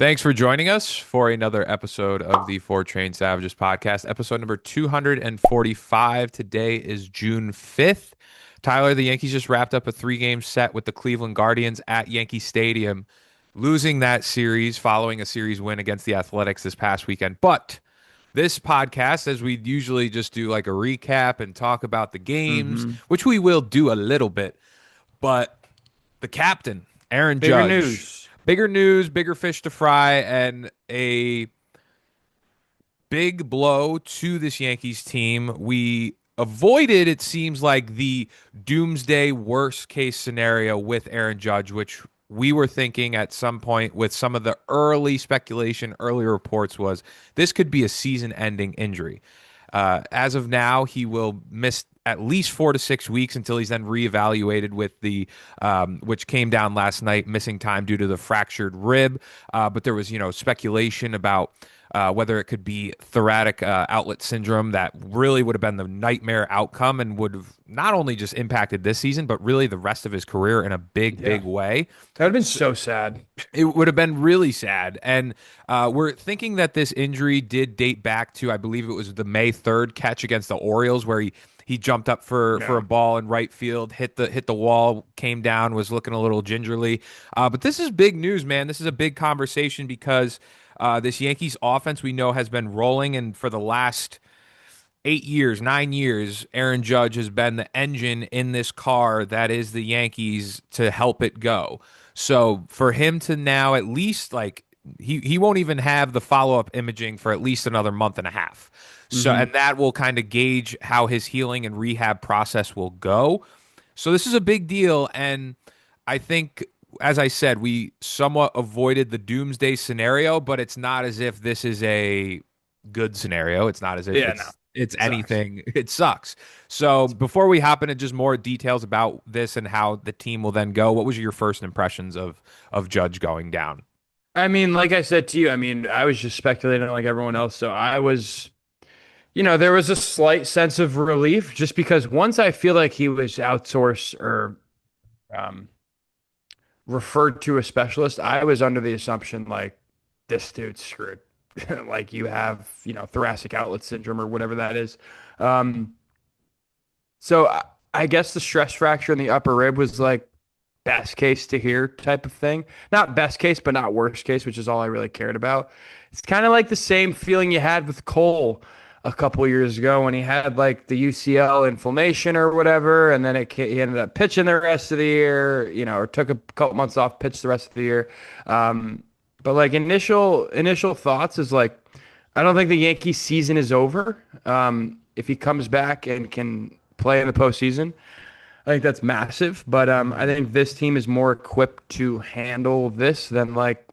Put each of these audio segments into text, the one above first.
Thanks for joining us for another episode of the Four Train Savages podcast, episode number 245. Today is June 5th. Tyler, the Yankees just wrapped up a three-game set with the Cleveland Guardians at Yankee Stadium, losing that series following a series win against the Athletics this past weekend. But this podcast, as we usually just do like a recap and talk about the games, hmm which we will do a little bit, but the captain, Aaron Bigger Judge. news. Bigger news, bigger fish to fry, and a big blow to this Yankees team. We avoided, it seems like, the doomsday worst case scenario with Aaron Judge, which we were thinking at some point with some of the early speculation, early reports was this could be a season ending injury. As of now, he will miss at least 4 to 6 weeks until he's then reevaluated with the, which came down last night, missing time due to the fractured rib. But there was, speculation about whether it could be thoracic outlet syndrome that really would have been the nightmare outcome and would have not only just impacted this season, but really the rest of his career in a big, Yeah. big way. That would have been so sad. It would have been really sad. And we're thinking that this injury did date back to, I believe it was the May 3rd catch against the Orioles, where he jumped up for a Yeah. ball in right field, hit the wall, came down, was looking a little gingerly. But this is big news, man. This is a big conversation because this Yankees offense we know has been rolling, and for the last 8 years, 9 years, Aaron Judge has been the engine in this car that is the Yankees to help it go. So for him to now at least like he won't even have the follow-up imaging for at least another month and a half. So hmm and that will kind of gauge how his healing and rehab process will go. So this is a big deal, and I think as I said, we somewhat avoided the doomsday scenario, but it's not as if this is a good scenario. It's not as if Yeah, no. it's It sucks. anything. It sucks. So before we hop into just more details about this and how the team will then go, what was your first impressions of Judge going down? I mean, like I said to you, I was just speculating like everyone else. So there was a slight sense of relief just because once I feel like he was outsourced or um, referred to a specialist, I was under the assumption like this dude's screwed. Like you have, thoracic outlet syndrome or whatever that is. Um, so I guess the stress fracture in the upper rib was like best case to hear type of thing. Not best case, but not worst case, which is all I really cared about. It's kind of like the same feeling you had with Cole a couple years ago when he had like the UCL inflammation or whatever, and then he ended up pitching the rest of the year, or took a couple months off, pitched the rest of the year. But like initial thoughts is like, I don't think the Yankees season is over. If he comes back and can play in the postseason. I think that's massive, but I think this team is more equipped to handle this than like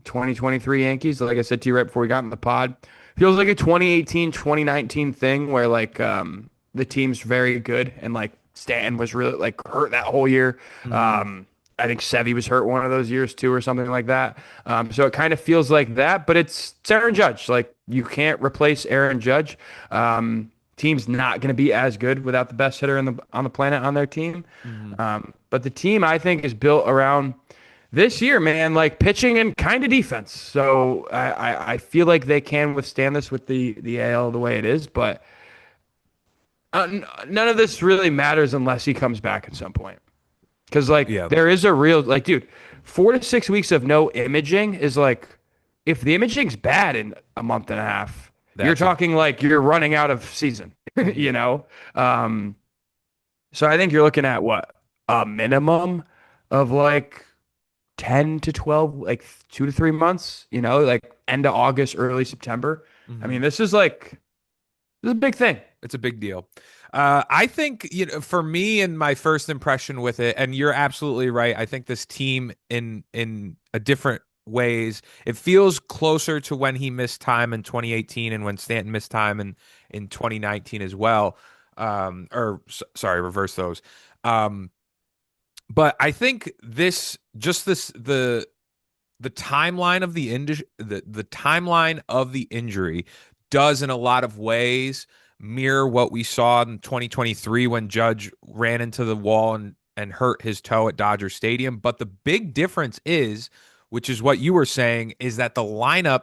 2023 Yankees. Like I said to you right before we got in the pod, feels like a 2018, 2019 thing where like the team's very good and like Stanton was really like hurt that whole year. Mhm. I think Sevy was hurt one of those years too, or something like that. So it kind of feels like that, but it's Aaron Judge. Like you can't replace Aaron Judge. Team's not going to be as good without the best hitter on the planet on their team. Mhm. But the team I think is built around this year, man, like pitching and kind of defense. So I feel like they can withstand this with the AL the way it is, but none of this really matters unless he comes back at some point. Because like Yeah, there is a real like, dude, 4 to 6 weeks of no imaging is like if the imaging's bad in a month and a half, you're that's a talking like you're running out of season, mhm. you know? Um, so I think you're looking at what a minimum of like 10 to 12, like 2 to 3 months, like end of August, early September. I Mhm. mean, this is a big thing. It's a big deal. I think, for me and my first impression with it, and you're absolutely right. I think this team in a different ways, it feels closer to when he missed time in 2018 and when Stanton missed time in 2019 as well. Sorry, reverse those. Um, but I think the timeline of the timeline of the injury does in a lot of ways mirror what we saw in 2023 when Judge ran into the wall and hurt his toe at Dodger Stadium. But the big difference is which is what you were saying, is that the lineup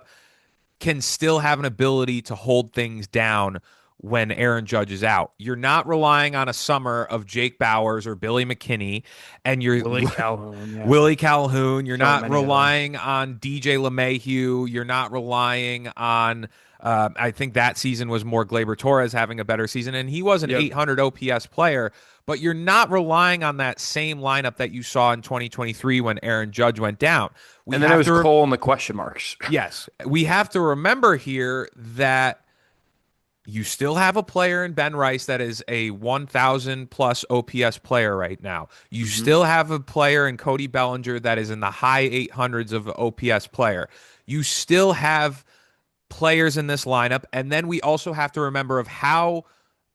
can still have an ability to hold things down when Aaron Judge is out. You're not relying on a summer of Jake Bowers or Billy McKinney and you're Willie Calhoun, yeah. Willie Calhoun. You're So not many of them. relying on DJ LeMahieu. You're not relying on. I think that season was more Gleyber Torres having a better season, and he was an Yep. 800 OPS player. But you're not relying on that same lineup that you saw in 2023 when Aaron Judge went down. We And then it have was to, Cole and the question marks. yes, we have to remember here that you still have a player in Ben Rice that is a 1,000 plus OPS player right now. You Hmm. still have a player in Cody Bellinger that is in the high 800s of OPS player. You still have players in this lineup. And then we also have to remember of how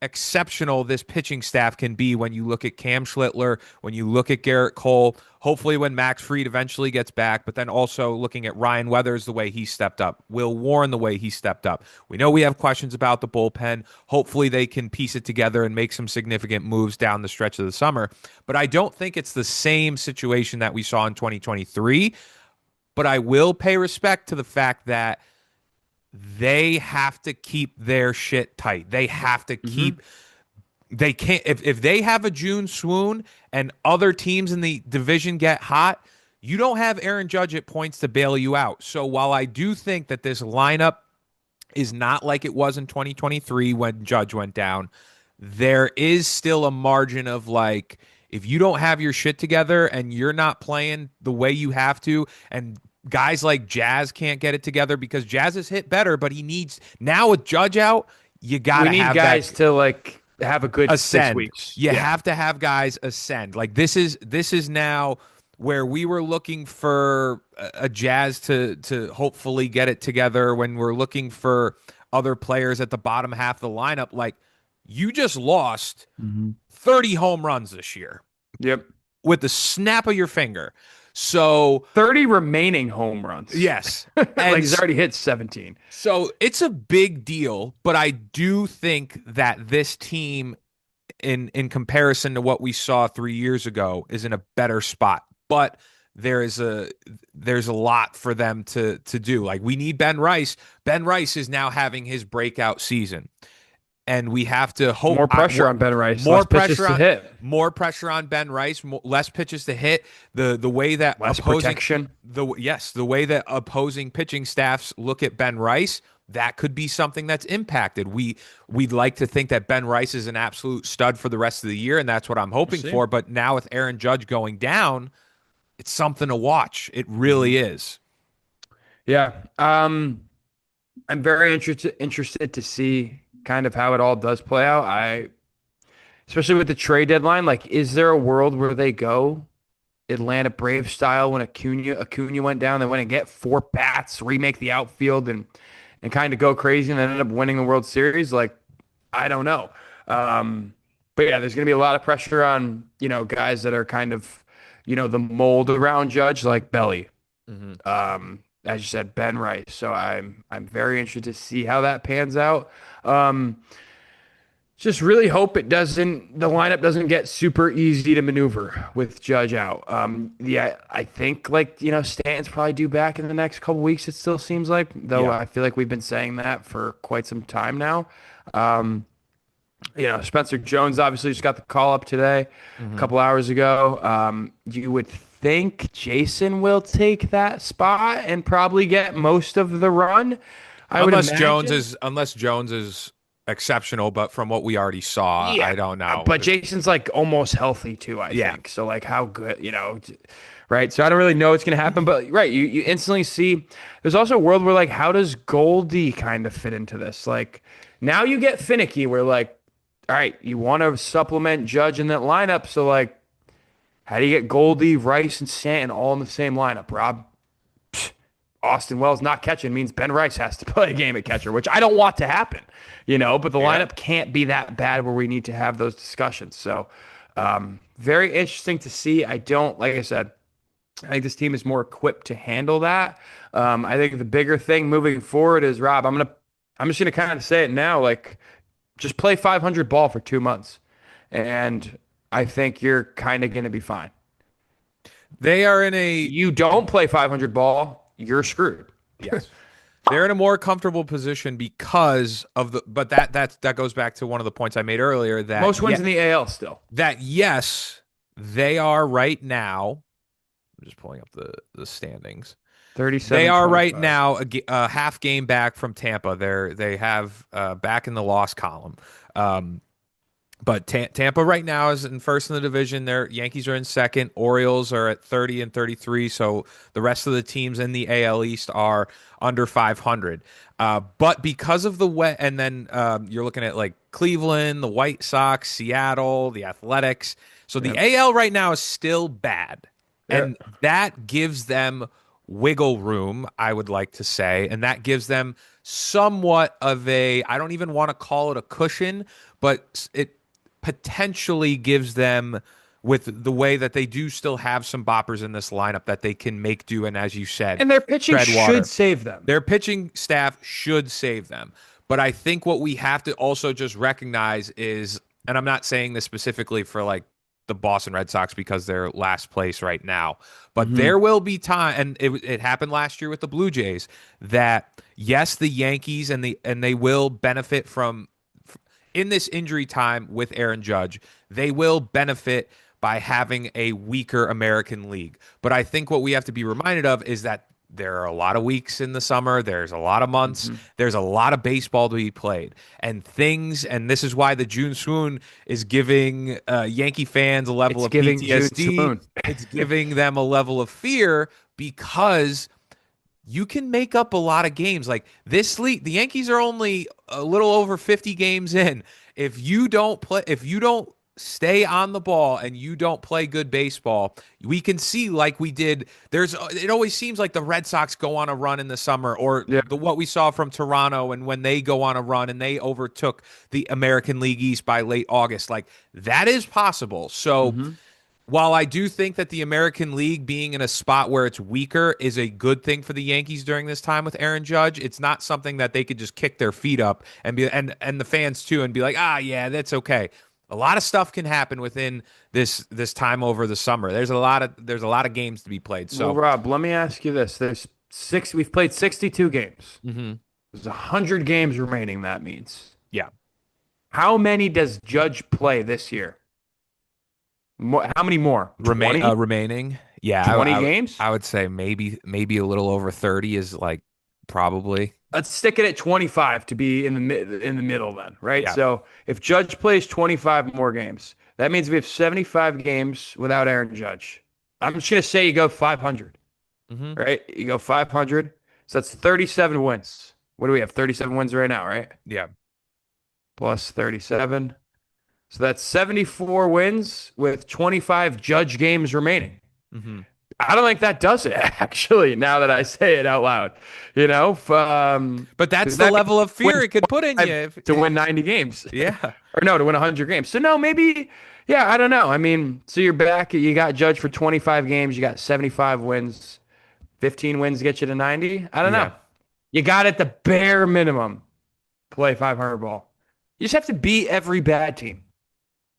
exceptional this pitching staff can be when you look at Cam Schlittler, when you look at Garrett Cole, hopefully when Max Fried eventually gets back, but then also looking at Ryan Weathers the way he stepped up, Will Warren the way he stepped up. We know we have questions about the bullpen. Hopefully they can piece it together and make some significant moves down the stretch of the summer. But I don't think it's the same situation that we saw in 2023. But I will pay respect to the fact that they have to keep their shit tight. They have to Hmm. keep they can't if they have a June swoon and other teams in the division get hot, you don't have Aaron Judge at points to bail you out. So while I do think that this lineup is not like it was in 2023 when Judge went down, there is still a margin of like if you don't have your shit together and you're not playing the way you have to and guys like Jazz can't get it together because Jazz has hit better, but he needs now with Judge out, you got We to need have that guys to like have a good six ascend. weeks. You Yeah. have to have guys ascend. Like this is now where we were looking for a Jazz to hopefully get it together when we're looking for other players at the bottom half of the lineup. Like you just lost Hmm. 30 home runs this year Yep. with the snap of your finger. So 30 remaining home runs. yes. Like And he's already hit 17. so it's a big deal, but I do think that this team in comparison to what we saw 3 years ago is in a better spot. But there's a lot for them to do. Like we need Ben Rice. Ben Rice is now having his breakout season. And we have to hope More pressure on Ben Rice, more less pitches pressure to on hit, more pressure on Ben Rice, less pitches to hit. The way that less opposing protection. the way that opposing pitching staffs look at Ben Rice, that could be something that's impacted. We'd like to think that Ben Rice is an absolute stud for the rest of the year, and that's what I'm We'll hoping see. for. But now with Aaron Judge going down, it's something to watch. It Hmm. really is. Yeah. I'm very interested to see kind of how it all does play out. Especially with the trade deadline, like, is there a world where they go Atlanta Braves style when Acuna went down, they went and get four bats, remake the outfield, and kind of go crazy, and then end up winning the World Series? Like, I don't know. Um, but yeah, there's going to be a lot of pressure on guys that are kind of the mold around Judge, like Belly. Mhm. As you said, Ben Rice. So I'm very interested to see how that pans out. Um, just really hope the lineup doesn't get super easy to maneuver with Judge out. Yeah, I think like Stanton's probably due back in the next couple weeks. It still seems like, though Yeah. I feel like we've been saying that for quite some time now. Um, Spencer Jones obviously just got the call up today, a Mhm. couple hours ago. You would think Jason will take that spot and probably get most of the run. I would imagine. Unless Jones is exceptional, but from what we already saw, Yeah, I don't know. but Jason's like almost healthy too, I Yeah. think. So like how good, right? So I don't really know what's gonna happen, but right, you instantly see there's also a world where like how does Goldie kind of fit into this? Like now you get finicky where like, all right, you want to supplement Judge in that lineup, so like how do you get Goldie, Rice, and Stanton all in the same lineup, Rob? Austin Wells not catching means Ben Rice has to play a game at catcher, which I don't want to happen, but the Yeah. lineup can't be that bad where we need to have those discussions. So, very interesting to see. Like I said, I think this team is more equipped to handle that. I think the bigger thing moving forward is, Rob, I'm just gonna kind of say it now, like just play 500 ball for 2 months, and I think you're kind of gonna be fine. They are in a You don't play 500 ball, you're screwed. yes. They're in a more comfortable position because of the but that goes back to one of the points I made earlier that Most wins in the AL still. yes, they are right now. I'm just pulling up the standings. They are right 37-25. now a half game back from Tampa. They have back in the loss column. Um, but Tampa right now is in first in the division. Their Yankees are in second. Orioles are at 30 and 33. So the rest of the teams in the AL East are under 500. But because of the wet, and then you're looking at like Cleveland, the White Sox, Seattle, the Athletics. So the Yep. AL right now is still bad, and Yep. that gives them wiggle room, I would like to say, and that gives them somewhat of a, I don't even want to call it a cushion, but it potentially gives them with the way that they do still have some boppers in this lineup that they can make do and as you said, And their pitching tread should water. save them. Their pitching staff should save them. But I think what we have to also just recognize is, and I'm not saying this specifically for like the Boston Red Sox because they're last place right now, but Hmm. there will be time, and it happened last year with the Blue Jays, that yes, the Yankees and they will benefit from in this injury time with Aaron Judge, they will benefit by having a weaker American League. But I think what we have to be reminded of is that there are a lot of weeks in the summer, there's a lot of months, Hmm. there's a lot of baseball to be played. And this is why the June swoon is giving Yankee fans a level It's of giving June PTSD. swoon. It's giving them a level of fear because you can make up a lot of games. Like this league, the Yankees are only a little over 50 games in. If you don't stay on the ball and you don't play good baseball, we can see like we did. It always seems like the Red Sox go on a run in the summer or Yeah. the what we saw from Toronto and when they go on a run and they overtook the American League East by late August. Like that is possible. So Hmm. while I do think that the American League being in a spot where it's weaker is a good thing for the Yankees during this time with Aaron Judge, it's not something that they could just kick their feet up and be and the fans too and be like, "Ah, yeah, that's okay." A lot of stuff can happen within this time over the summer. There's a lot of games to be played. Well, So, Rob, let me ask you this. We've played 62 games. mhm, There's 100 games remaining, that means. yeah, How many does Judge play this year? How many more? 20? remaining, yeah, 20 games? I would say maybe a little over 30 is like probably, Let's stick it at 25 to be in the middle then, right? yeah, So if Judge plays 25 more games, that means we have 75 games without Aaron Judge. I'm just gonna say you go 500, hmm right? You go 500, so that's 37 wins. What do we have? 37 wins right now, right? yeah, Plus 37. So that's 74 wins with 25 Judge games remaining. hmm I don't think that does it, actually, now that I say it out loud. You know, but that's 'cause the that means level of you fear win it could put in you. 25 to win 90 games. Yeah. Or no, to win 100 games. So no, maybe, yeah, I don't know. I mean, so you're back, you got Judge for 25 games, you got 75 wins, 15 wins get you to 90. I don't know. Yeah. You got at the bare minimum play 500 ball. You just have to beat every bad team.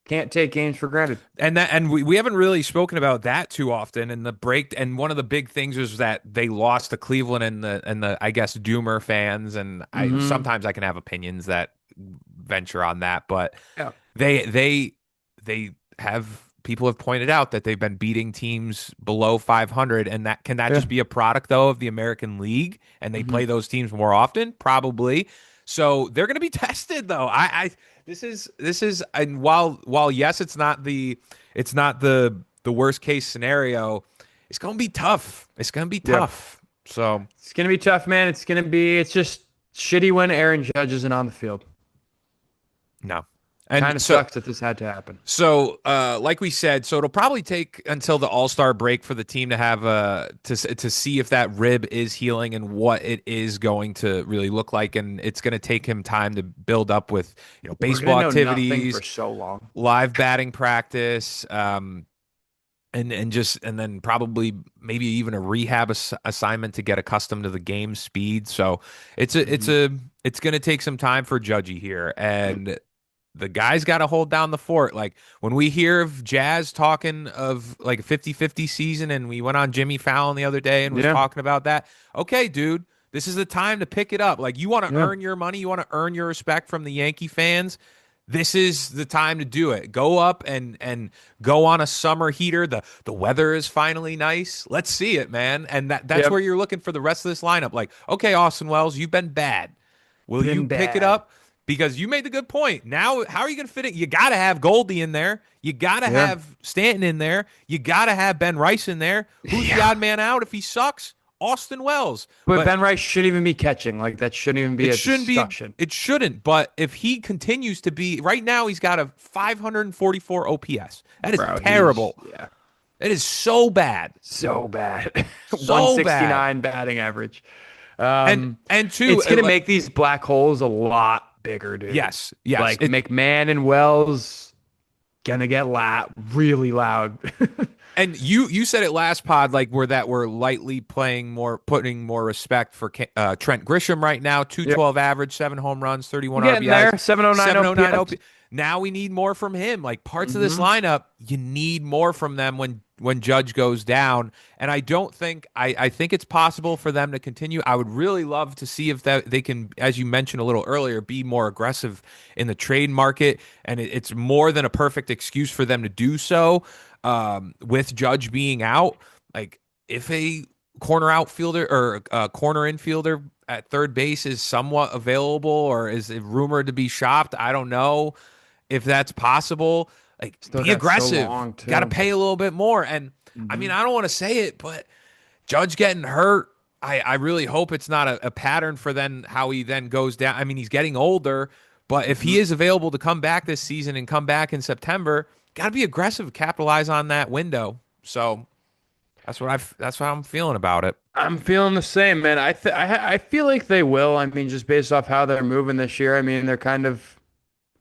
Can't take games for granted. And we haven't really spoken about that too often and the break and one of the big things is that they lost to Cleveland and the I guess Doomer fans and I Hmm. sometimes I can have opinions that venture on that, but Yeah. they they they have people have pointed out that they've been beating teams below 500 and that Yeah. just be a product though of the American League and they Hmm. play those teams more often probably so they're going to be tested though I this is and while yes it's not the worst case scenario it's going to be tough it's going to be Yeah. tough so It's gonna be tough, man. It's just shitty when Aaron Judge isn't on the field. no and Kind of sucks that this had to happen. like we said, so it'll probably take until the All-Star break for the team to have to see if that rib is healing and what it is going to really look like, and it's going to take him time to build up with We're gonna baseball know nothing for activities, so long. live batting practice, and then probably maybe even a rehab assignment to get accustomed to the game speed. So it's Hmm. it's going to take some time for Judgy here, and the guy's got to hold down the fort. Like when we hear of Jazz talking of like a 50-50 season, and we went on Jimmy Fallon the other day and was Yeah. talking about that. Okay, dude, this is the time to pick it up. Like you want to Yeah. earn your money, you want to earn your respect from the Yankee fans. This is the time to do it. Go up and go on a summer heater. The weather is finally nice. Let's see it, man. And that's where Yep. you're looking for the rest of this lineup. Like, okay, Austin Wells, you've been bad. Will you Been pick it bad. up? Because you made the good point. Now, how are you going to fit it? You got to have Goldie in there. You got to Yeah. have Stanton in there. You got to have Ben Rice in there. Who's the Yeah. odd man out if he sucks? Austin Wells. But But Ben Rice shouldn't even be catching. Like that shouldn't even be it a shouldn't be. discussion. It shouldn't. But if he continues to be right now, he's got a 544 OPS. That is Bro, he's terrible. yeah. It is so bad, So bad. so bad. 169 batting average. And Um, and two, it's gonna make these black holes a lot bigger, dude. yes, yes. Like McMahon and Wells gonna get loud, really loud. And you said it last pod, like we're lightly playing more, putting more respect for Trent Grisham right now. Yep. 212 average, 7 home runs, 31 Getting RBIs, there. 709 709 OPS. OP. Now we need more from him. Like parts of this Mm-hmm. lineup, you need more from them when Judge goes down. And I don't think I think it's possible for them to continue. I would really love to see if that they can, as you mentioned a little earlier, be more aggressive in the trade market. And it's more than a perfect excuse for them to do so. With Judge being out, like if a corner outfielder or a corner infielder at third base is somewhat available or is rumored to be shopped, I don't know if that's possible. Like Still be got so aggressive. long Got to too. pay a little bit more. And I mean, Mm-hmm. I don't want to say it, but Judge getting hurt. I really hope it's not a pattern for then how he then goes down. I mean, he's getting older, but if Mm-hmm. he is available to come back this season and come back in September, got to be aggressive, capitalize on that window. So that's what I'm feeling about it. I'm feeling the same, man. I feel like they will. I mean, just based off how they're moving this year. I mean, they're kind of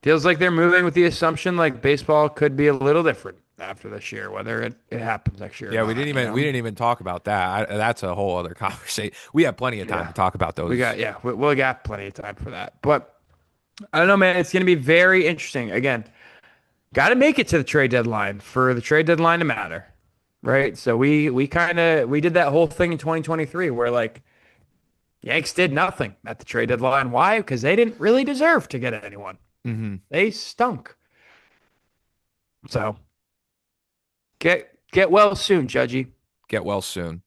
feels like they're moving with the assumption like baseball could be a little different after this year, whether it happens next year or Yeah, not, you we know? didn't even talk about that. That's a whole other conversation. We have plenty of time Yeah. to talk about We those. got, yeah, we'll got plenty of time for that. But I don't know, man. It's going to be very interesting. Again, got to make it to the trade deadline for the trade deadline to matter, right? So we did that whole thing in 2023 where like Yanks did nothing at the trade deadline. Why? Because they didn't really deserve to get anyone. Hmm. They stunk. So get well soon, Judgy. Get well soon.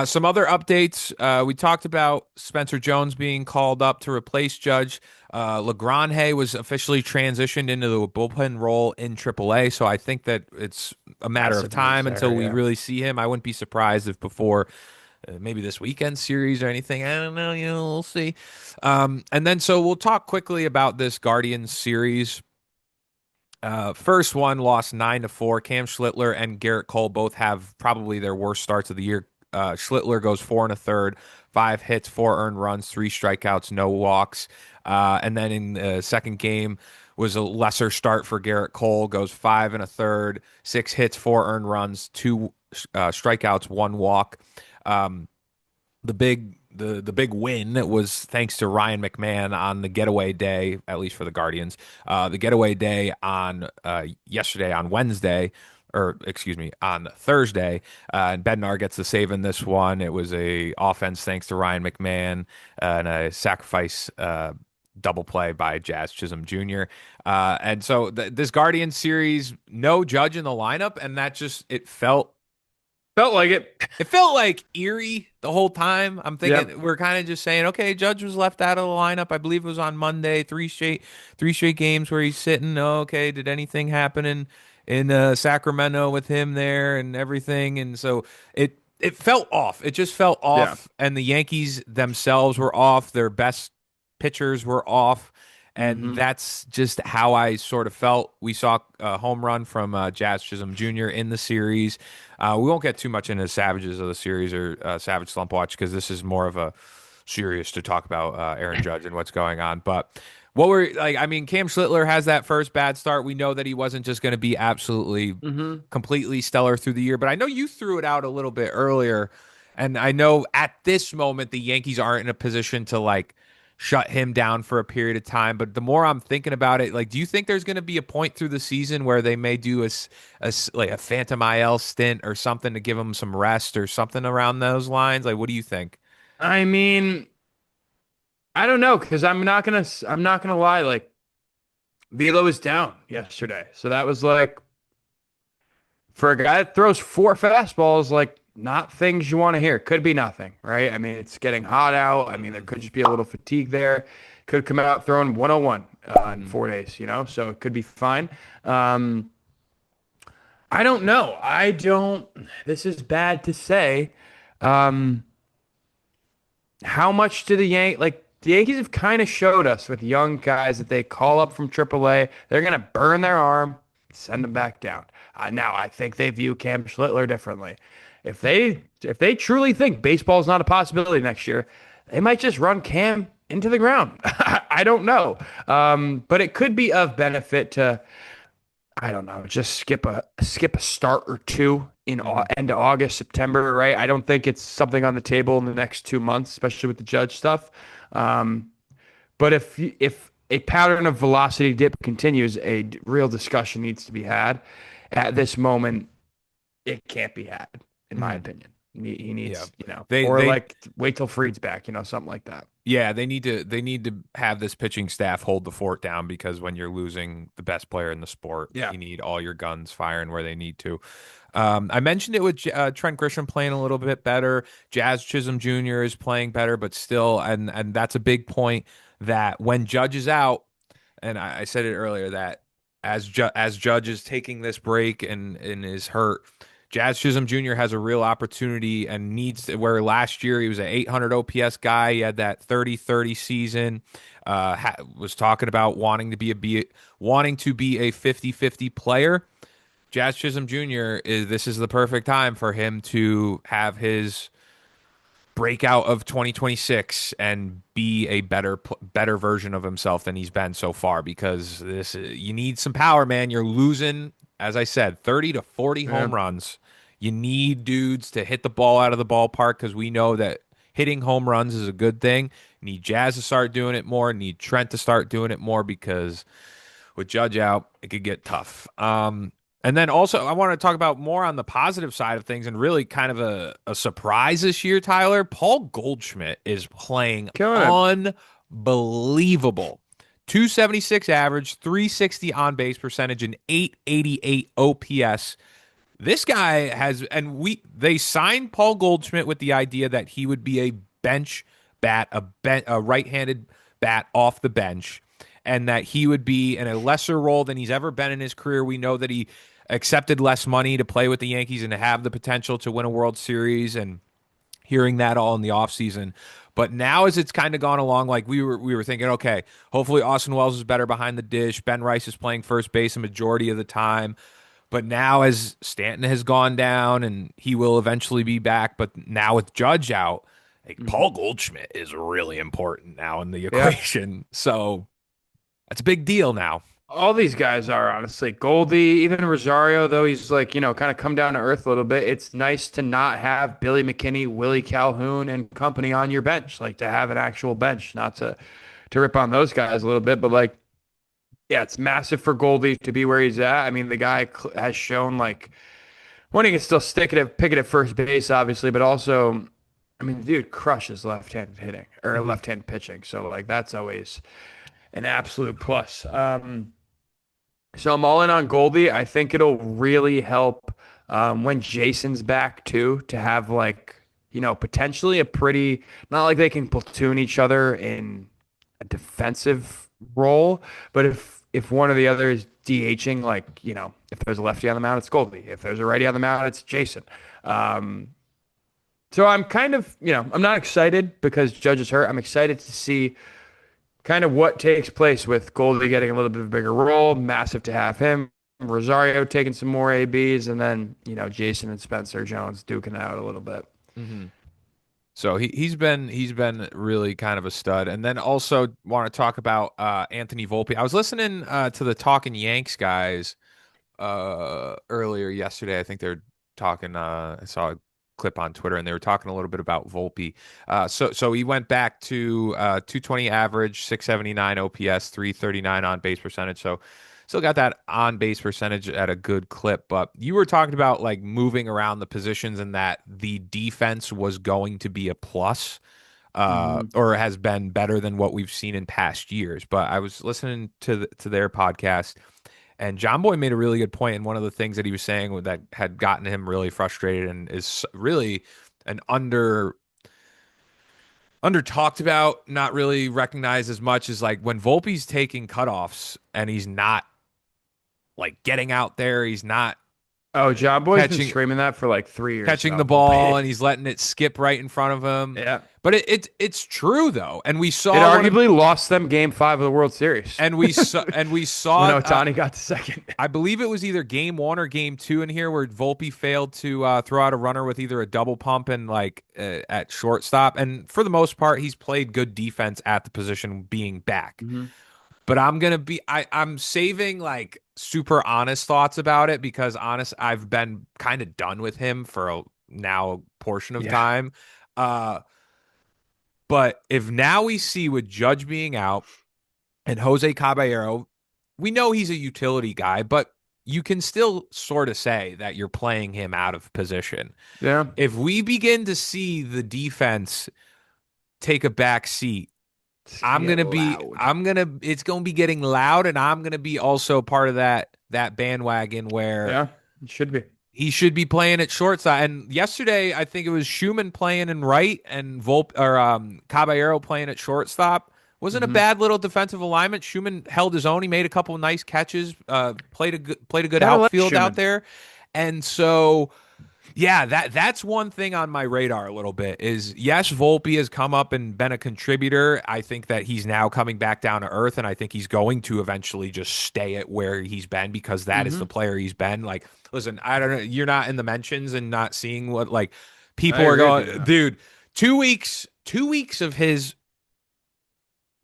Some other updates. We talked about Spencer Jones being called up to replace Judge. LeGrande was officially transitioned into the bullpen role in AAA, so I think that it's a matter of Massive news time until there, we yeah. really see him. I wouldn't be surprised if before maybe this weekend series or anything. I don't know. We'll see. And then so we'll talk quickly about this Guardians series. First one lost 9-4. Cam Schlittler and Garrett Cole both have probably their worst starts of the year. Schlittler goes 4 1/3, 5 hits, 4 earned runs, 3 strikeouts, no walks. And then in the second game was a lesser start for Garrett Cole. Goes 5 1/3, 6 hits, 4 earned runs, 2 strikeouts, 1 walk. Um, the big win was thanks to Ryan McMahon on the getaway day, at least for the Guardians. The getaway day on yesterday on Wednesday, or excuse me, on Thursday, and Bednar gets the save in this one. It was a offense thanks to Ryan McMahon and a sacrifice. Double play by Jazz Chisholm Jr. And so this Guardian series, no Judge in the lineup, and that just Felt like it. it felt like eerie the whole time. I'm Yep. thinking we're kind of just saying, okay, Judge was left out of the lineup. I believe it was on Monday, three straight games where he's sitting. Oh, okay, did anything happen in Sacramento with him there and everything? And so it felt off. It just felt Yeah. off, and the Yankees themselves were off. Their best pitchers were off. And Hmm. that's just how I sort of felt. We saw a home run from Jazz Chisholm Jr. in the series. We won't get too much into Savages of the series or Savage Slump Watch because this is more of a serious to talk about Aaron Judge and what's going on. But what were like? I mean, Cam Schlittler has that first bad start. We know that he wasn't just going to be absolutely, Hmm. completely stellar through the year. But I know you threw it out a little bit earlier, and I know at this moment the Yankees aren't in a position to like shut him down for a period of time. But the more I'm thinking about it, like, do you think there's going to be a point through the season where they may do like a Phantom IL stint or something to give him some rest or something around those lines? Like, what do you think? I mean, I don't know because I'm not gonna lie. Like Velo was down yesterday, so that was like for a guy that throws four fastballs, like not things you want to hear. Could be nothing, right? I mean, it's getting hot out. I mean, there could just be a little fatigue there. Could come out throwing 101 in Mhm. 4 days, so it could be fine. Um, I don't know. I don't. This is bad to say. Um, how much do the Yankees have kind of showed us with young guys that they call up from AAA, they're gonna burn their arm, send them back down. Now I think they view Cam Schlittler differently. If they truly think baseball is not a possibility next year, they might just run Cam into the ground. I don't know, but it could be of benefit to I don't know, just skip a start or two in Mhm. end of August, September, right? I don't think it's something on the table in the next 2 months, especially with the Judge stuff. Um, but if a pattern of velocity dip continues, real discussion needs to be had. At this moment, it can't be had, in my Mhm. opinion. He Yeah. needs, They or they like wait till Freed's back, something like that. Yeah, they need to have this pitching staff hold the fort down because when you're losing the best player in the sport, Yeah. you need all your guns firing where they need to. I mentioned it with Trent Grisham playing a little bit better. Jazz Chisholm Jr. is playing better, but still, and that's a big point that when Judge is out, and I said it earlier that as Judge is taking this break and is hurt, Jazz Chisholm Jr. has a real opportunity and needs to, where last year he was an 800 OPS guy. He had that 30-30 season. Was talking about wanting to be a 50-50 player. Jazz Chisholm Jr. This is the perfect time for him to have his breakout of 2026 and be a better version of himself than he's been so far because this you need some power, man. You're losing, as I said, 30 to 40 Yeah. home runs. You need dudes to hit the ball out of the ballpark because we know that hitting home runs is a good thing. You need Jazz to start doing it more. You need Trent to start doing it more because with Judge out, it could get tough. And then also, I want to talk about more on the positive side of things and really kind of a surprise this year, Tyler. Paul Goldschmidt is playing Killing it. unbelievable. 276 average, 360 on base percentage, and 888 OPS. This guy has, and they signed Paul Goldschmidt with the idea that he would be a bench bat, a right-handed bat off the bench, and that he would be in a lesser role than he's ever been in his career. We know that he accepted less money to play with the Yankees and to have the potential to win a World Series, and hearing that all in the offseason. But now, as it's kind of gone along, like we were thinking, okay, hopefully Austin Wells is better behind the dish. Ben Rice is playing first base a majority of the time. But now, as Stanton has gone down and he will eventually be back, but now with Judge out, like Mhm. Paul Goldschmidt is really important now in the Yeah. equation. So that's a big deal now. All these guys are honestly Goldie, even Rosario, though he's like, kind of come down to earth a little bit. It's nice to not have Billy McKinney, Willie Calhoun, and company on your bench, like to have an actual bench, not to rip on those guys a little bit, but like, yeah, it's massive for Goldie to be where he's at. I mean, the guy has shown like one, he can still pick it at first base, obviously, but also, I mean, the dude crushes left-handed hitting or Hmm. left-handed pitching, so like that's always an absolute plus. So I'm all in on Goldie. I think it'll really help when Jason's back too, to have like, potentially a pretty, not like they can platoon each other in a defensive role, but if one or the other is DHing, like, if there's a lefty on the mound, it's Goldie. If there's a righty on the mound, it's Jason. Um, so I'm kind of, I'm not excited because Judge is hurt. I'm excited to see kind of what takes place with Goldie getting a little bit of a bigger role. Massive to have him. Rosario taking some more ABs, and then Jason and Spencer Jones duking it out a little bit. Hmm. So he's been really kind of a stud. And then also want to talk about Anthony Volpe. I was listening to the Talking Yanks guys earlier yesterday. I think they're talking. I saw clip on Twitter, and they were talking a little bit about Volpe. So he went back to 220 average, 679 OPS, 339 on base percentage. So still got that on base percentage at a good clip. But you were talking about like moving around the positions and that the defense was going to be a plus. Mhm. Or has been better than what we've seen in past years. But I was listening to their podcast, and John Boy made a really good point. And one of the things that he was saying that had gotten him really frustrated and is really an under talked about, not really recognized as much, is like when Volpe's taking cutoffs and he's not like getting out there, he's not Oh, John Boy's been catching screaming that for like 3 years catching the about ball Volpe. and he's letting it skip right in front of him. Yeah. But it's true though, and we It saw one of arguably lost them game 5 of the World Series and we when saw Otani got to second. I believe it was either game one or game two in here where Volpe failed to throw out a runner with either a double pump and like at shortstop. And for the most part, he's played good defense at the position being back. Hmm. But I'm saving like super honest thoughts about it because I've been kind of done with him for now a portion of Yeah. time. Uh, but if now we see with Judge being out and Jose Caballero, we know he's a utility guy, but you can still sort of say that you're playing him out of position. Yeah. If we begin to see the defense take a back seat, It's gonna get loud. it's gonna be getting loud, and I'm gonna be also part of that bandwagon where Yeah. It should be. he should be playing at shortstop. And yesterday, I think it was Schumann playing in right and Caballero playing at shortstop. Wasn't a Hmm. bad little defensive alignment. Schumann held his own. He made a couple of nice catches. Played a good Gotta like outfield out Schumann. there. And so, yeah, that's one thing on my radar a little bit is yes, Volpe has come up and been a contributor. I think that he's now coming back down to earth, and I think he's going to eventually just stay at where he's been because that is the Hmm. player he's been. Like, listen, I don't know, you're not in the mentions and not seeing what like I people are agree with you going, there. dude. 2 weeks of his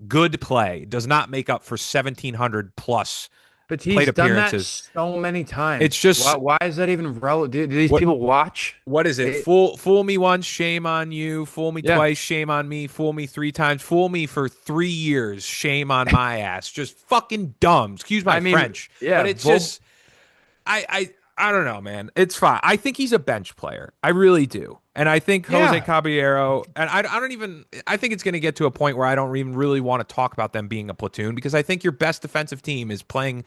good play does not make up for 1,700 plus But plate he's done that appearances. so many It's times. just Why is that even relevant? Do these what people watch? what is it? They, Fool me once, shame on you. Fool me yeah. twice, shame on me. Fool me 3 times. Fool me for 3 years, shame on my ass. Just fucking dumb. Excuse my I mean, French, but yeah. it's just I don't know, man. It's fine. I think he's a bench player. I really do. And I think Jose Yeah. Caballero, and I don't even, I think it's going to get to a point where I don't even really want to talk about them being a platoon because I think your best defensive team is playing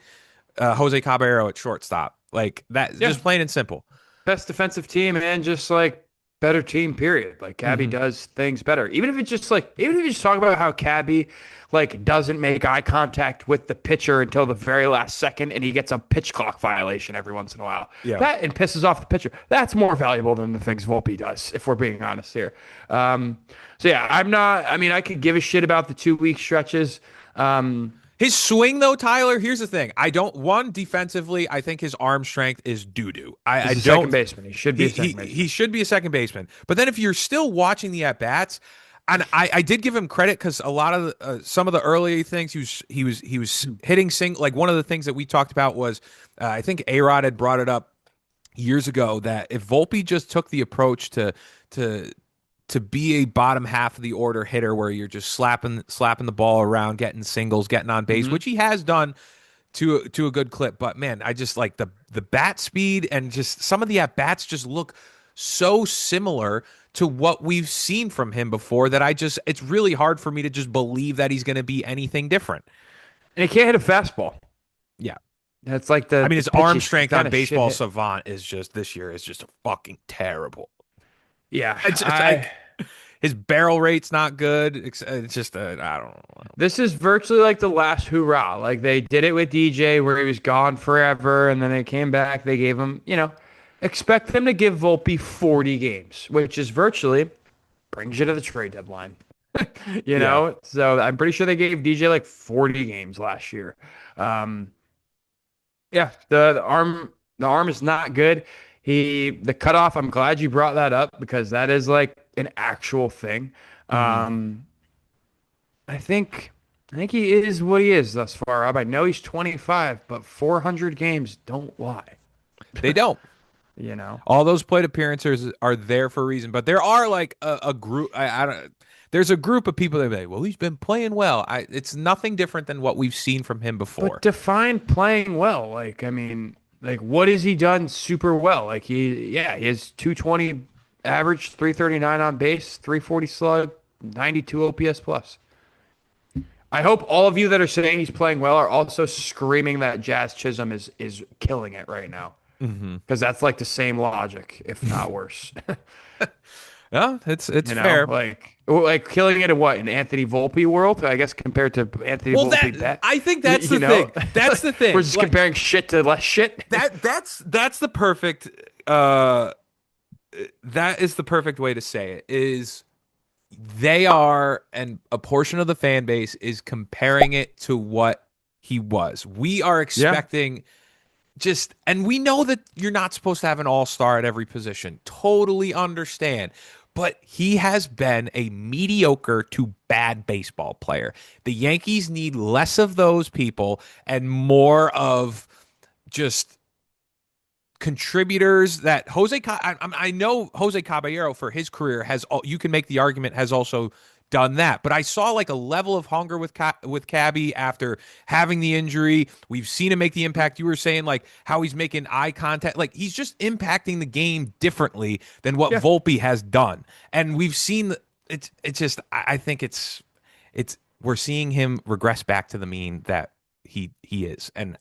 Jose Caballero at shortstop. Like that, Yeah. just plain and simple. Best defensive team and just like better team, period. Like Cabby Hmm. does things better. Even if you just talk about how Cabby like doesn't make eye contact with the pitcher until the very last second and he gets a pitch clock violation every once in a while. Yeah. That and pisses off the pitcher. That's more valuable than the things Volpe does, if we're being honest here. So yeah, I'm not I mean, I could give a shit about the 2 week stretches. Um, His swing, though, Tyler, here's the thing. I don't, one, defensively, I think his arm strength is doo doo. I he's a second don't, baseman. He should be a second baseman. he should be a second baseman. But then if you're still watching the at bats, and I did give him credit because a lot of some of the early things he was hitting like one of the things that we talked about was I think A-Rod had brought it up years ago that if Volpe just took the approach to to be a bottom half of the order hitter where you're just slapping the ball around, getting singles, getting on base, Mhm. which he has done to a good clip. But man, I just like the bat speed and just some of the at bats just look so similar to what we've seen from him before that it's really hard for me to just believe that he's going to be anything different. And he can't hit a fastball. Yeah. That's like I mean, the his arm pitches. He strength kind on of shit Baseball hit. Savant is just this year is just fucking terrible. Yeah, It's just I like his barrel rate's not good. It's just I don't know. this is virtually like the last hurrah. Like they did it with DJ where he was gone forever and then they came back. They gave him, expect them to give Volpe 40 games, which is virtually brings you to the trade deadline. Yeah. So I'm pretty sure they gave DJ like 40 games last year. Um, yeah, the arm is not good. The cutoff, I'm glad you brought that up because that is like an actual thing. Hmm. Um, I think he is what he is thus far. I know he's 25, but 400 games don't lie. They don't. you know. All those plate appearances are there for a reason, but there are like a group. I don't. There's a group of people that be like, well, he's been playing well. It's nothing different than what we've seen from him But before. define playing well. Like, I mean, like what has he done super well? Like he has 220 average, 339 on base, 340 slug, 92 OPS plus. I hope all of you that are saying he's playing well are also screaming that Jazz Chisholm is killing it right now. Hmm. Because that's like the same logic, if not worse. Yeah, it's You know, fair. like killing it in what, in Anthony Volpe world? I guess compared to Anthony Well, that Volpe bet. I think that's You the know, thing. That's the we're thing. just Like comparing shit to less shit. that's the perfect uh that is the perfect way to say it is they are and a portion of the fan base is comparing it to what he was. We are Yeah. expecting just and we know that you're not supposed to have an all-star at every position. Totally understand. But he has been a mediocre to bad baseball player. The Yankees need less of those people and more of just contributors that I know Jose Caballero for his career has you can make the argument has also done that, but I saw like a level of hunger with Cabby after having the injury. We've seen him make the impact. You were saying like how he's making eye contact, like he's just impacting the game differently than what Yeah. Volpe has done, and we've seen it's just I think it's we're seeing him regress back to the mean that he is. And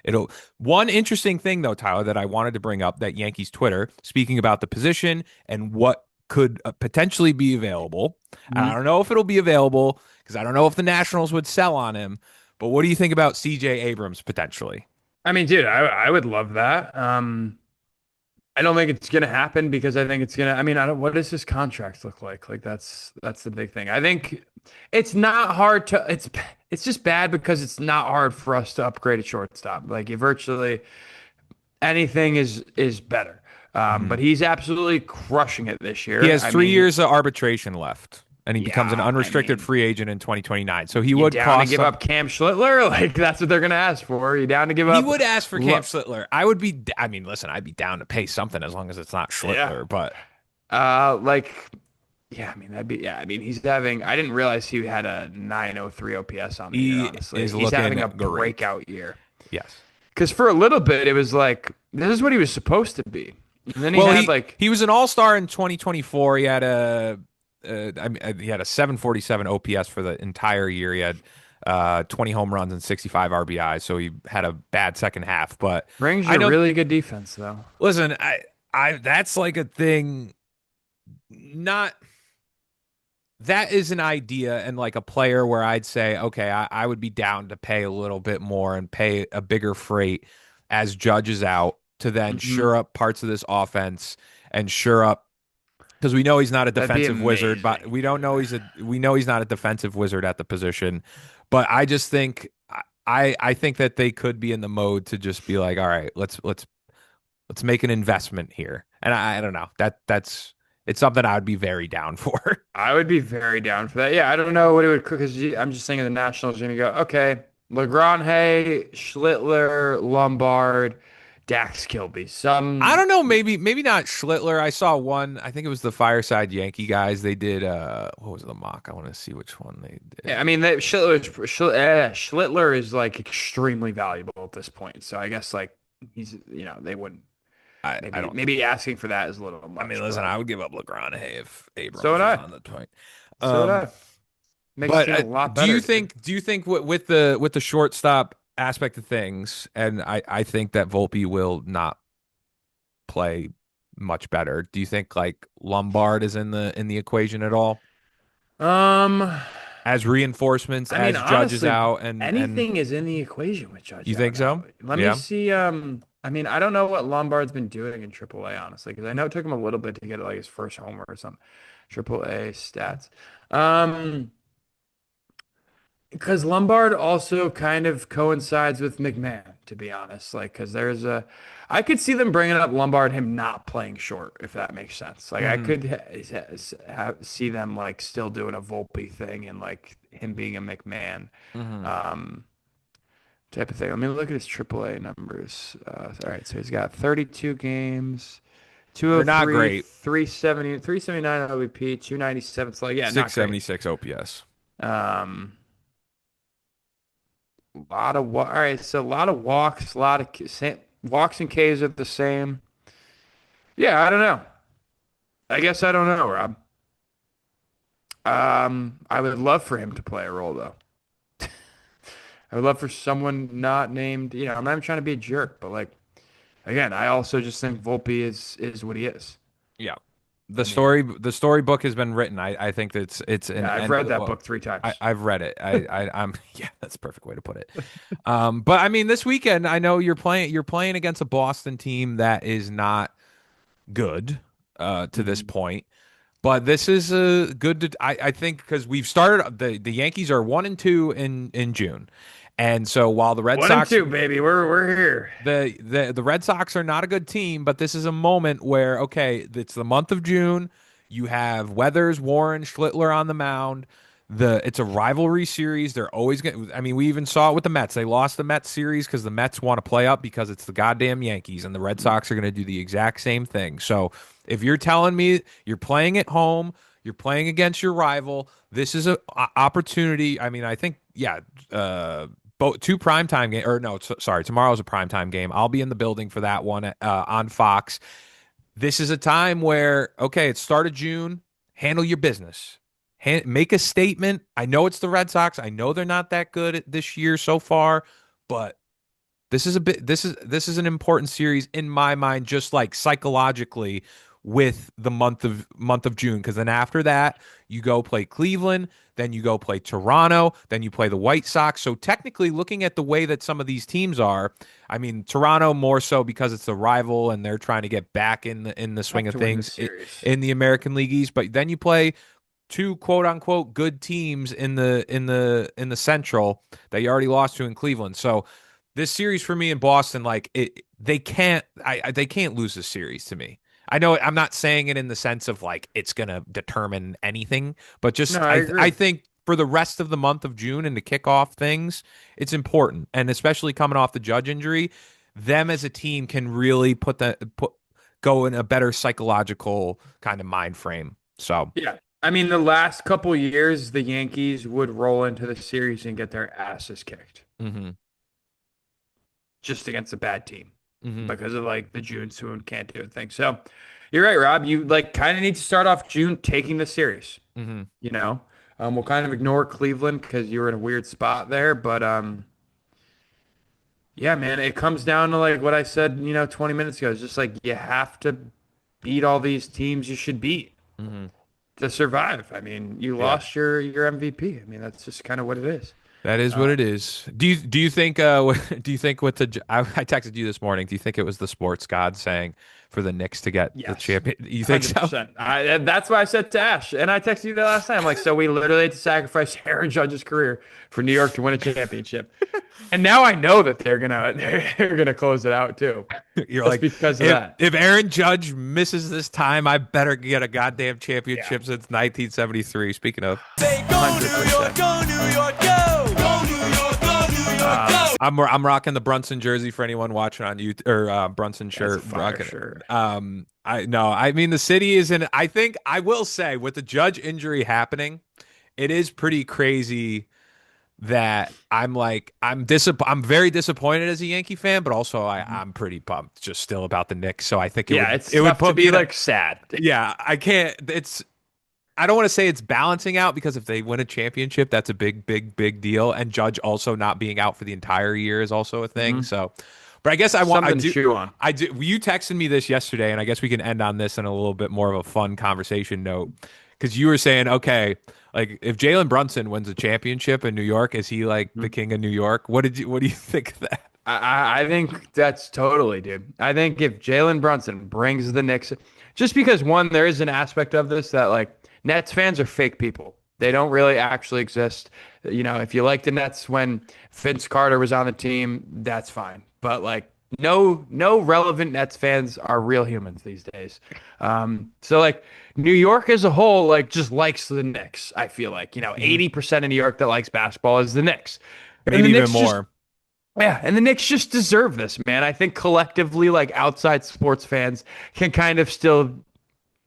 it'll one interesting thing though, Tyler, that I wanted to bring up that Yankees Twitter, speaking about the position and what could potentially be available. And I Mhm. don't know if it'll be available because I don't know if the Nationals would sell on him. But what do you think about CJ Abrams potentially? I mean, dude, I would love that. I don't think it's gonna happen because I think it's gonna. I mean, I don't. What does his contract look like? Like that's the big thing. I think it's not hard to. It's just bad because it's not hard for us to upgrade a shortstop. Like you virtually anything is better. Mhm. But he's absolutely crushing it this He year. has I 3 years mean, of arbitration left, and he becomes an yeah. I unrestricted mean, free agent in 2029. So he you would down to cost give some. up Cam Schlittler? Like that's what they're gonna ask for. You down to give He up? would ask for Cam Lo- Schlittler. I would be. I mean, listen, I'd be down to pay something as long as it's not yeah. Schlittler. But Like yeah, I mean that'd be yeah. I mean he's having. I didn't realize he had a 903 OPS on the year. he Honestly, is he's having looking a great. breakout year. Yes. Because for a little bit it was like this is what he was supposed to be, and then he Well, had he like he was an All Star in 2024. He had he had a 747 OPS for the entire year. He had 20 home runs and 65 RBIs. So he had a bad second half. But brings I you know. really good defense though. Listen, I that's like a thing. Not that is an idea and like a player where I'd say, okay, I would be down to pay a little bit more and pay a bigger freight as Judge is out to then Hmm. shore up parts of this offense and shore up because we know he's not a That'd be defensive wizard, but amazing, dude. we know he's not a defensive wizard at the position. But I just think I think that they could be in the mode to just be like, all right, let's make an investment here. And I don't know. That's it's something I would be very down for. I would be very down for that. Yeah, I don't know what it would cook because I'm just thinking the Nationals are gonna go, okay, LeGrand, Schlittler, Lombard, Dax Kilby. I Some don't know, maybe not Schlittler. I saw one, I think it was the Fireside Yankee guys. They did what was the mock? I want to see which one they yeah, did. I mean Schlittler is like extremely valuable at this point. So I guess like he's they wouldn't I maybe don't maybe asking for that is a little I mean, much, listen, but I would give up LeGrand if so Abrams would was I. on the point. So would Um, I. Makes the but team a lot do better, you dude. think with the shortstop aspect of things, and I think that Volpe will not play much better. Do you think like Lombard is in the equation at all Um, as reinforcements I mean, as Judge is honestly, out and anything is in the equation with Judge you out think now. so? Let me Yeah. see. I mean, I don't know what Lombard's been doing in AAA, honestly, because I know it took him a little bit to get like his first homer or something. AAA stats. Um, because Lombard also kind of coincides with McMahon, to be honest. Like, because I could see them bringing up Lombard, him not playing short, if that makes sense. Like, I Hmm. could see them like still doing a Volpe thing and like him being a McMahon. Hmm. Um, type of thing. Let me look at his AAA numbers. All right, so he's got 32 games. They're not 203, great. 370, 379 OBP, 297 slug. Yeah, not great. 676 OPS. Um, all right, so a lot of walks, a lot of walks and Ks are the same. Yeah, I don't know. I guess I don't know, Rob. I would love for him to play a role though. I would love for someone not named, I'm not even trying to be a jerk, but like again, I also just think Volpe is what he is. Yeah. I mean, The storybook has been written. I think that it's an yeah, I've end. read that Well, book 3 times. I've read it. I'm yeah, that's a perfect way to put it. But I mean, this weekend, I know you're playing against a Boston team that is not good to this Mhm. point. But this is a good. I think because we've started the Yankees are 1-2 in June, and so while the Red One and Sox two, baby. We're here. the Red Sox are not a good team, but this is a moment where okay, it's the month of June. You have Weathers, Warren, Schlittler on the mound. It's a rivalry series. They're always going to I mean, we even saw it with the Mets. They lost the Mets series because the Mets want to play up because it's the goddamn Yankees, and the Red Sox are going to do the exact same thing. So if you're telling me you're playing at home, you're playing against your rival, this is a opportunity. I mean, I think yeah, both two primetime game or no, sorry, tomorrow's a primetime game. I'll be in the building for that one on Fox. This is a time where okay, it's start of June. Handle your business. Make a statement. I know it's the Red Sox. I know they're not that good this year so far, but this is an important series in my mind, just like psychologically with the month of June. Because then after that, you go play Cleveland, then you go play Toronto, then you play the White Sox. So technically, looking at the way that some of these teams are, I mean Toronto more so because it's the rival and they're trying to get back in the swing Have of to win the things series. in the American League East. But then you play two quote unquote good teams in the Central that you already lost to in Cleveland. So this series for me in Boston, like they can't, they can't lose this series to me. I know I'm not saying it in the sense of like it's gonna determine anything, but No, just I I agree. think for the rest of the month of June and to kick off things, it's important, and especially coming off the Judge injury, them as a team can really put go in a better psychological kind of mind frame. So, Yeah. I mean, the last couple years, the Yankees would roll into the series and get their asses kicked hmm just against a bad team hmm because of like the June soon can't do a thing. So you're right, Rob. You like kind of need to start off June taking the series, hmm you know? We'll kind of ignore Cleveland because you were in a weird spot there, but yeah, man, it comes down to like what I said, 20 minutes ago. It's just like you have to beat all these teams you should beat hmm to survive. I mean, you yeah. lost your MVP. I mean, that's just kind of what it is. That is Uh, what it is. Do you think do you think with I texted you this morning, do you think it was the sports god saying for the Knicks to get the yes, champion? You think so? 100%. That's why I said to Ash, and I texted you that last time. I'm like, so we literally had to sacrifice Aaron Judge's career for New York to win a championship. And now I know that they're gonna close it out too, You're just like because of if that. if Aaron Judge misses this time, I better get a goddamn Yeah, championship since 1973. Speaking of, Say go New York, 100%. go New York, go! Go New York, go New York, go! I'm rocking the Brunson jersey for anyone watching on YouTube or Brunson That's a shirt fire rocking it. shirt. I no, I mean the city is in. I think I will say with the Judge injury happening, it is pretty crazy that I'm very disappointed as a Yankee fan, but also Mhm. I'm pretty pumped just still about the Knicks. So I think it Yeah, would it's it would tough to put me be in a like sad. yeah. I can't. I don't want to say it's balancing out because if they win a championship, that's a big, big, big deal. And Judge also not being out for the entire year is also a thing. Hmm. So, but I guess Something to chew on. I do. You texted me this yesterday, and I guess we can end on this in a little bit more of a fun conversation note because you were saying, okay, like if Jalen Brunson wins a championship in New York, is he like the Mhm. king of New York? What do you think of that? I think that's totally, dude. I think if Jalen Brunson brings the Knicks, just because one, there is an aspect of this that like Nets fans are fake people. They don't really actually exist. If you like the Nets when Vince Carter was on the team, that's fine. But like no relevant Nets fans are real humans these days. So like New York as a whole, like just likes the Knicks. I feel like, Mhm. 80% of New York that likes basketball is the Knicks. And the Maybe even Knicks just more. Yeah, and the Knicks just deserve this, man. I think collectively, like outside sports fans can kind of still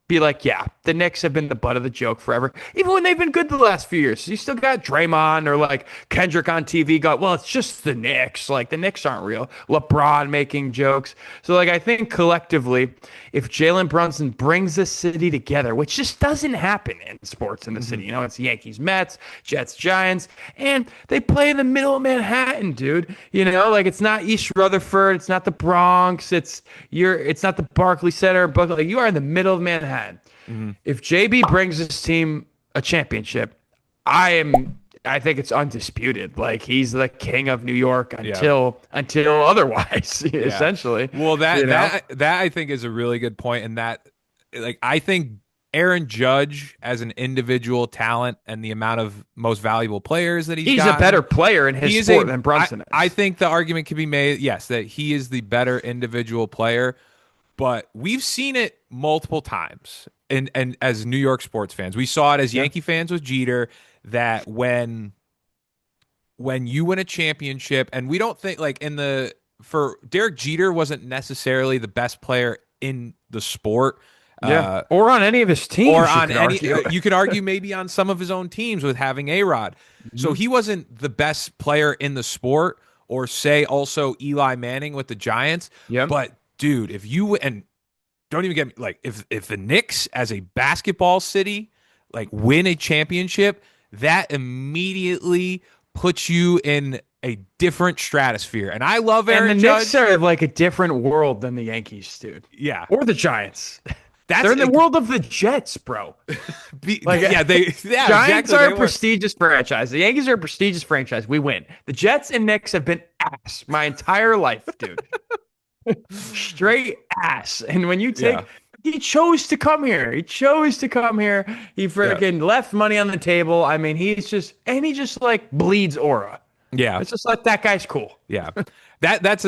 be like, yeah, the Knicks have been the butt of the joke forever. Even when they've been good the last few years. You still got Draymond or like Kendrick on TV go, well, it's just the Knicks. Like the Knicks aren't real. LeBron making jokes. So like I think collectively, if Jalen Brunson brings this city together, which just doesn't happen in sports in the city. You know, it's Yankees, Mets, Jets, Giants, and they play in the middle of Manhattan, dude. You know, like it's not East Rutherford, it's not the Bronx, it's not the Barclays Center, but like you are in the middle of Manhattan. If JB brings this team a championship, I think it's undisputed. Like he's the king of New York Yeah. until otherwise, Yeah. essentially. Well, You know? that I think is a really good point, and that like I think Aaron Judge as an individual talent and the amount of most valuable players that He's a gotten, better player in he his is sport than Brunson I is. think the argument can be made, yes, that he is the better individual player, but we've seen it multiple times. And as New York sports fans, we saw it as Yeah. Yankee fans with Jeter that when you win a championship, and we don't think like in the for Derek Jeter wasn't necessarily the best player in the sport. Yeah. Uh, Or on any of his or teams, you on could any, argue. you could argue maybe on some of his own teams with having A-Rod. So Mhm. he wasn't the best player in the sport, or say also Eli Manning with the Giants. Yep. But dude, if you and don't even get me like if the Knicks as a basketball city like win a championship, that immediately puts you in a different stratosphere. And I love And the Aaron Knicks Judge. are like a different world than the Yankees, dude. Yeah. Or the Giants. That's They're in the world of the Jets, bro. Like yeah, yeah, Giants exactly. are They a were. prestigious franchise. The Yankees are a prestigious franchise. We win. The Jets and Knicks have been ass my entire life, dude. Straight ass. And when you Yeah. take, he chose to come here. He chose to come here. He Yeah. freaking left money on the table. I mean, he just like bleeds aura. Yeah. It's just like that guy's cool. Yeah. That's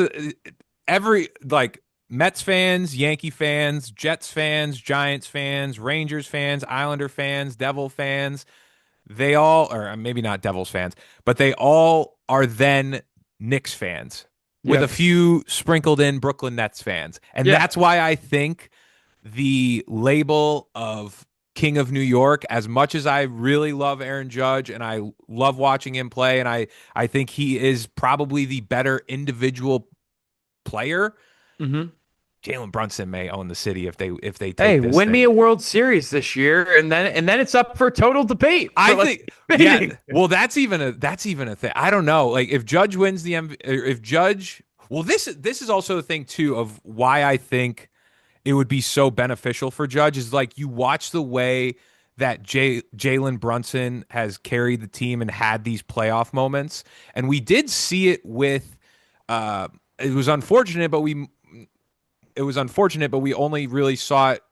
every like Mets fans, Yankee fans, Jets fans, Giants fans, Rangers fans, Islander fans, Devil fans, they all, or maybe not Devils fans, but they all are then Knicks fans with Yeah. a few sprinkled in Brooklyn Nets fans. And Yeah. that's why I think the label of King of New York, as much as I really love Aaron Judge and I love watching him play, and I think he is probably the better individual player, Mm-hmm. Jalen Brunson may own the city if they Hey, take this win thing. me a World Series this year, and then it's up for total debate. I For, think, like, yeah. debating. Well, that's even a thing. I don't know. Like if Judge wins the or if Judge, well, this is also the thing too of why I think it would be so beneficial for Judge is like you watch the way that Jalen Brunson has carried the team and had these playoff moments, and we did see it with. It was unfortunate, but we only really saw it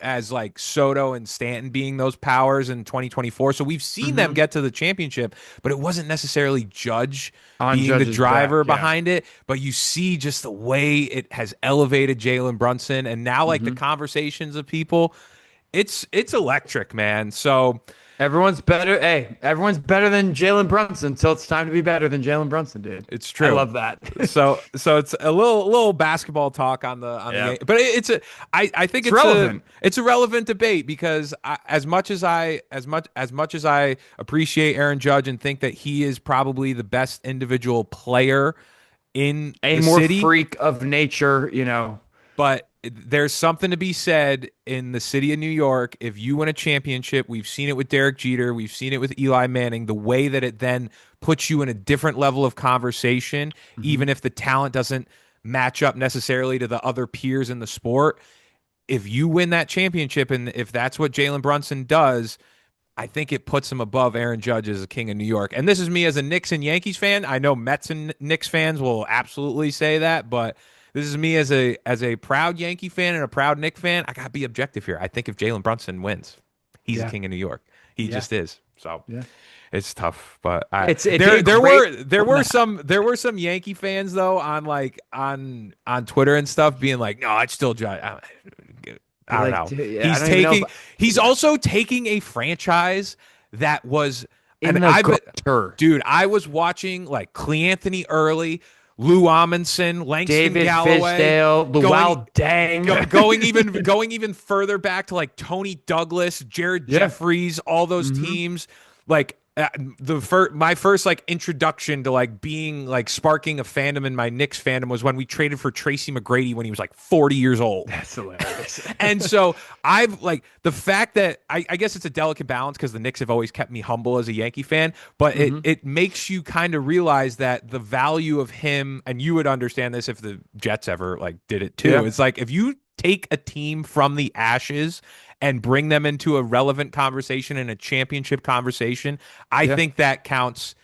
as like Soto and Stanton being those powers in 2024. So we've seen them get to the championship, but it wasn't necessarily Judge On being the Judge's driver back, yeah. behind it. But you see just the way it has elevated Jalen Brunson, and now like the conversations of people, it's electric, man. So Everyone's better. Hey, everyone's better than Jalen Brunson until it's time to be better than Jalen Brunson, dude. it's true. I love that. So it's a little basketball talk on Yeah. the, but I think it's relevant. it's a relevant debate because as much as I appreciate Aaron Judge and think that he is probably the best individual player in A the more city, freak of nature, you know. but there's something to be said in the city of New York. If you win a championship, we've seen it with Derek Jeter, we've seen it with Eli Manning, the way that it then puts you in a different level of conversation, even if the talent doesn't match up necessarily to the other peers in the sport. If you win that championship, and if that's what Jalen Brunson does, I think it puts him above Aaron Judge as a king of New York. And this is me as a Knicks and Yankees fan. I know Mets and Knicks fans will absolutely say that, but this is me as a proud Yankee fan and a proud Knicks fan. I gotta be objective here. I think if Jalen Brunson wins, he's the Yeah. king of New York. He Yeah. just is. So Yeah. it's tough. But It's a there great were some Yankee fans though on on Twitter and stuff being like, no, it's still Judge. I don't Like, know. dude, yeah, I He's don't even know taking. if- He's also taking a franchise that was. in And the I, gutter. dude, I was watching like Cleanthony early, Lou Amundsen, Langston David Galloway, Fizdale, going Luol Deng. going even further back to like Tony Douglas, Jared Yeah. Jeffries, all those teams. Like my first like introduction to like being like sparking a fandom in my Knicks fandom was when we traded for Tracy McGrady when he was like 40 years old. That's hilarious. And so I've like the fact that I guess it's a delicate balance because the Knicks have always kept me humble as a Yankee fan, but it makes you kind of realize that the value of him, and you would understand this if the Jets ever like did it too. Yeah. It's like if you take a team from the ashes and bring them into a relevant conversation and a championship conversation, I think that counts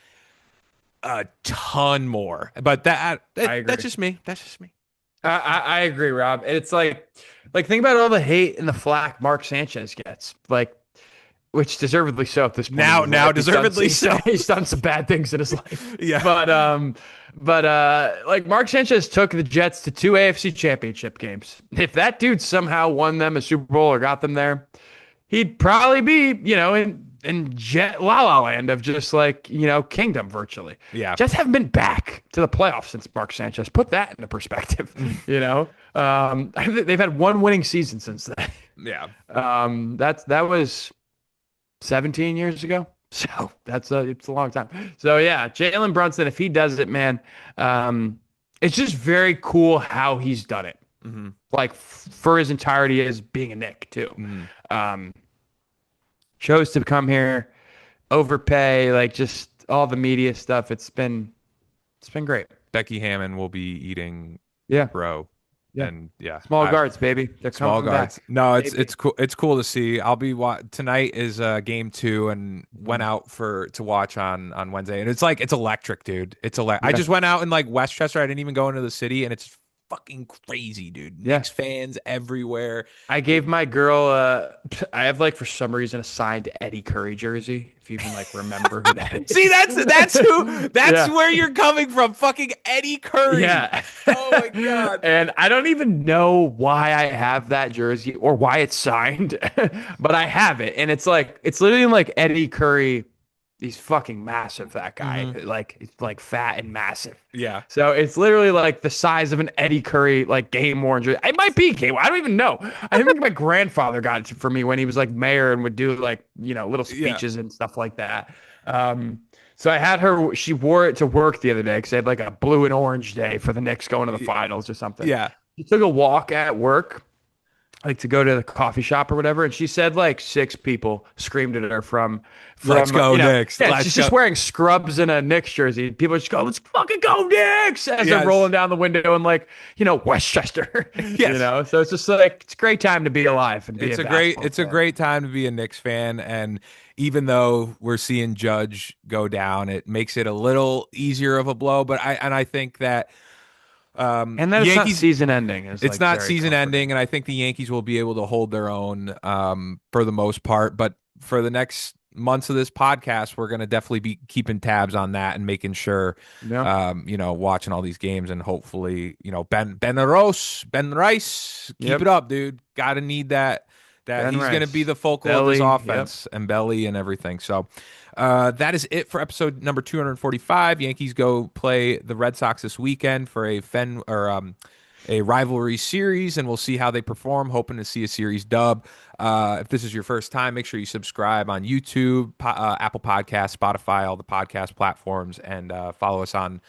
a ton more. But I agree. that's just me. That's just me. I agree, Rob. It's like think about all the hate and the flack Mark Sanchez gets, like, which deservedly so at this point. Now deservedly so. He's done some bad things in his life. Yeah. But like Mark Sanchez took the Jets to 2 AFC championship games. If that dude somehow won them a Super Bowl or got them there, he'd probably be, in Jet La La Land of just like, kingdom virtually. Yeah. Jets haven't been back to the playoffs since Mark Sanchez. Put that into perspective, They've had one winning season since then. Yeah. That was 17 years ago. So it's a long time. So yeah, Jalen Brunson, if he does it, man, it's just very cool how he's done it. Like for his entirety as being a Knick too. Chose to come here, overpay, like just all the media stuff. It's been great. Becky Hammond will be eating bro. Yeah. And Small guards, baby. They're small coming guards. back. No, Baby. it's cool. It's cool to see. I'll be tonight is game 2 and went out to watch on Wednesday, and it's like it's electric, dude. It's I just went out in like Westchester. I didn't even go into the city, and it's fucking crazy, dude. Yeah. Knicks fans everywhere. I gave my girl I have like for some reason a signed Eddie Curry jersey. If you even like remember who that is. See, that's where you're coming from. Fucking Eddie Curry. Yeah. Oh my god. And I don't even know why I have that jersey or why it's signed, but I have it. And it's literally like Eddie Curry. He's fucking massive, that guy. Like, he's like fat and massive. Yeah. So it's literally like the size of an Eddie Curry, like game worn jersey. It might be game. I don't even know. I think my grandfather got it for me when he was like mayor and would do like, little speeches and stuff like that. So I had her, she wore it to work the other day because they had like a blue and orange day for the Knicks going to the finals or something. Yeah. She took a walk at work, like to go to the coffee shop or whatever, and she said like 6 people screamed at her from Let's go Knicks. Yeah, Let's she's go. just wearing scrubs and a Knicks jersey. People just go, let's fucking go Knicks as Yes. they're rolling down the window in like, Westchester. Yes. So it's just like it's a great time to be alive and be It's a a great time to be a Knicks fan, and even though we're seeing Judge go down, it makes it a little easier of a blow. But I think that and then it's not season ending. It's not season ending, and I think the Yankees will be able to hold their own for the most part. But for the next months of this podcast, we're going to definitely be keeping tabs on that and making sure, watching all these games, and hopefully, Ben Rice, keep it up, dude. Got to need that. He's going to be the focal of this offense and Belly and everything. So that is it for episode number 245. Yankees go play the Red Sox this weekend for a rivalry series, and we'll see how they perform, hoping to see a series dub. If this is your first time, make sure you subscribe on YouTube, Apple Podcasts, Spotify, all the podcast platforms, and follow us on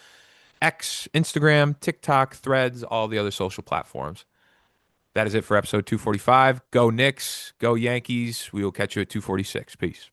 X, Instagram, TikTok, Threads, all the other social platforms. That is it for episode 245. Go Knicks, go Yankees. We will catch you at 246. Peace.